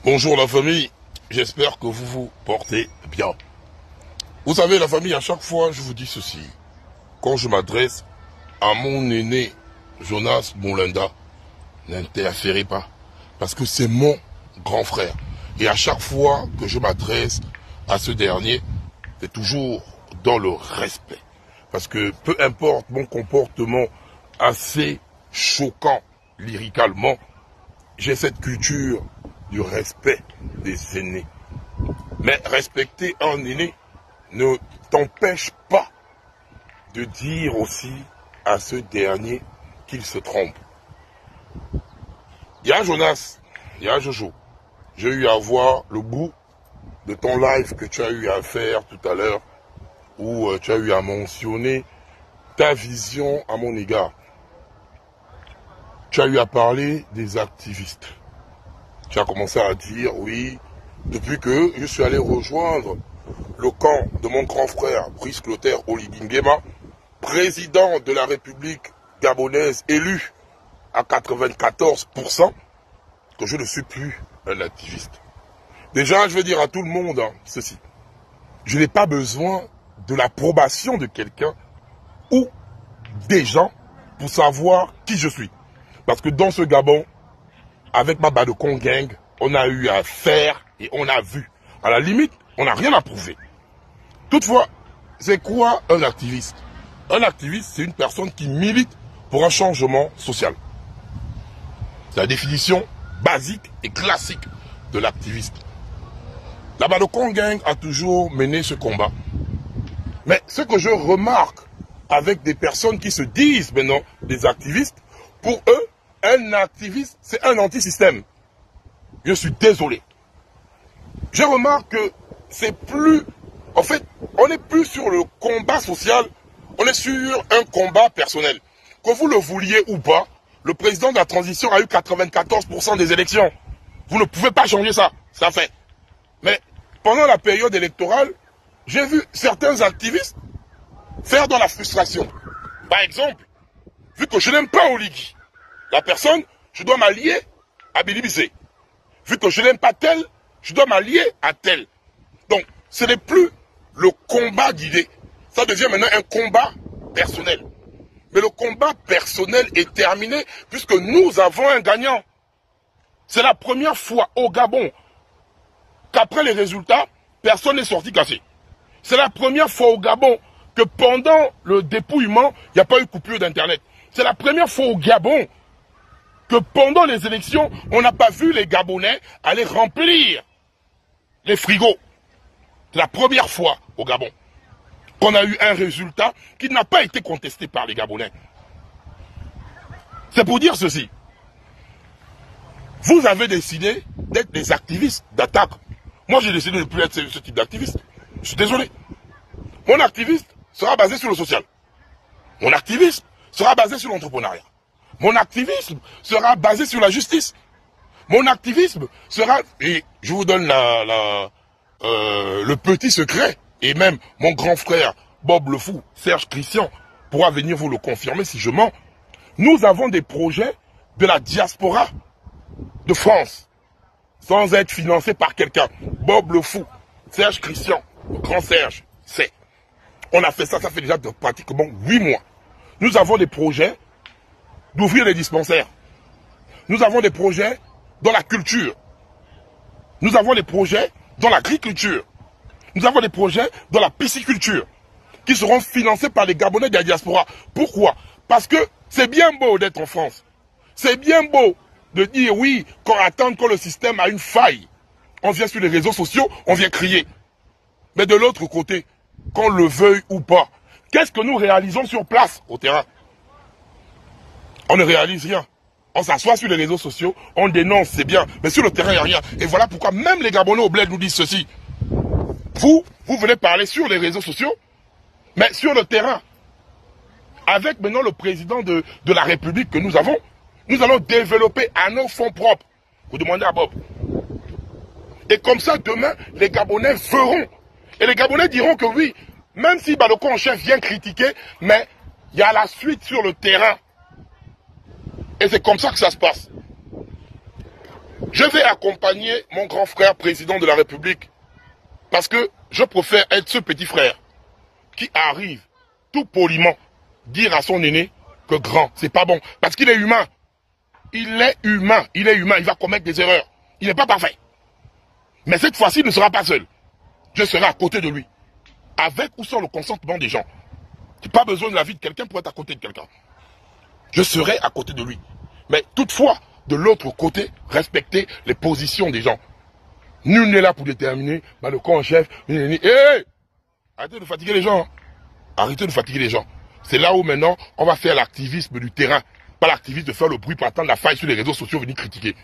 Bonjour la famille, j'espère que vous vous portez bien. Vous savez la famille, à chaque fois je vous dis ceci. Quand je m'adresse à mon aîné Jonas Moulenda, n'interférez pas. Parce que c'est mon grand frère. Et à chaque fois que je m'adresse à ce dernier, c'est toujours dans le respect. Parce que peu importe mon comportement assez choquant lyricalement, j'ai cette culture du respect des aînés. Mais respecter un aîné ne t'empêche pas de dire aussi à ce dernier qu'il se trompe. Il y a Jonas, il y a Jojo. J'ai eu à voir le bout de ton live que tu as eu à faire tout à l'heure, où tu as eu à mentionner ta vision à mon égard. Tu as eu à parler des activistes. Tu as commencé à dire, oui, depuis que je suis allé rejoindre le camp de mon grand frère, Brice Clotaire Oligui Nguema, président de la République gabonaise élu à 94%, que je ne suis plus un activiste. Déjà, je veux dire à tout le monde ceci. Je n'ai pas besoin de l'approbation de quelqu'un ou des gens pour savoir qui je suis. Parce que dans ce Gabon, avec ma Badokon Gang, on a eu à faire et on a vu. À la limite, on n'a rien à prouver. Toutefois, c'est quoi un activiste? Un activiste, c'est une personne qui milite pour un changement social. C'est la définition basique et classique de l'activiste. La Badokon Gang a toujours mené ce combat. Mais ce que je remarque avec des personnes qui se disent maintenant des activistes, pour eux, un activiste, c'est un anti-système. Je suis désolé. Je remarque que c'est plus... En fait, on n'est plus sur le combat social, on est sur un combat personnel. Que vous le vouliez ou pas, le président de la transition a eu 94% des élections. Vous ne pouvez pas changer ça, ça fait. Mais pendant la période électorale, j'ai vu certains activistes faire dans la frustration. Par exemple, vu que je n'aime pas Oligui, la personne, je dois m'allier à Billy Bissé. Vu que je n'aime pas tel, je dois m'allier à tel. Donc, ce n'est plus le combat d'idées. Ça devient maintenant un combat personnel. Mais le combat personnel est terminé puisque nous avons un gagnant. C'est la première fois au Gabon qu'après les résultats, personne n'est sorti cassé. C'est la première fois au Gabon que pendant le dépouillement, il n'y a pas eu coupure d'Internet. C'est la première fois au Gabon que pendant les élections, on n'a pas vu les Gabonais aller remplir les frigos. C'est la première fois au Gabon qu'on a eu un résultat qui n'a pas été contesté par les Gabonais. C'est pour dire ceci. Vous avez décidé d'être des activistes d'attaque. Moi, j'ai décidé de ne plus être ce type d'activiste. Je suis désolé. Mon activiste sera basé sur le social. Mon activisme sera basé sur l'entrepreneuriat. Mon activisme sera basé sur la justice. Mon activisme sera... Et je vous donne le petit secret. Et même mon grand frère, Bob le Fou, Serge Christian, pourra venir vous le confirmer si je mens. Nous avons des projets de la diaspora de France, sans être financés par quelqu'un. Bob le Fou, Serge Christian, le grand Serge, c'est. On a fait ça, ça fait déjà pratiquement 8 mois. Nous avons des projets d'ouvrir les dispensaires. Nous avons des projets dans la culture. Nous avons des projets dans l'agriculture. Nous avons des projets dans la pisciculture qui seront financés par les Gabonais de la diaspora. Pourquoi? Parce que c'est bien beau d'être en France. C'est bien beau de dire oui, qu'on attend que le système a une faille. On vient sur les réseaux sociaux, on vient crier. Mais de l'autre côté, qu'on le veuille ou pas, qu'est-ce que nous réalisons sur place, au terrain? On ne réalise rien. On s'assoit sur les réseaux sociaux, on dénonce, c'est bien, mais sur le terrain, il n'y a rien. Et voilà pourquoi même les Gabonais au bled nous disent ceci. Vous venez parler sur les réseaux sociaux, mais sur le terrain, avec maintenant le président de la République que nous avons, nous allons développer à nos fonds propres. Vous demandez à Bob. Et comme ça, demain, les Gabonais feront. Et les Gabonais diront que oui, même si Badokon en chef vient critiquer, mais il y a la suite sur le terrain. Et c'est comme ça que ça se passe. Je vais accompagner mon grand frère président de la République. Parce que je préfère être ce petit frère qui arrive tout poliment dire à son aîné que grand, c'est pas bon. Parce qu'il est humain. Il est humain. Il est humain. Il va commettre des erreurs. Il n'est pas parfait. Mais cette fois-ci, il ne sera pas seul. Je serai à côté de lui. Avec ou sans le consentement des gens. Tu n'as pas besoin de l'avis de quelqu'un pour être à côté de quelqu'un. Je serai à côté de lui. Mais toutefois, de l'autre côté, respecter les positions des gens. Nul n'est là pour déterminer le camp en chef. Arrêtez de fatiguer les gens. Arrêtez de fatiguer les gens. C'est là où maintenant, on va faire l'activisme du terrain. Pas l'activisme de faire le bruit pour attendre la faille sur les réseaux sociaux, venir critiquer.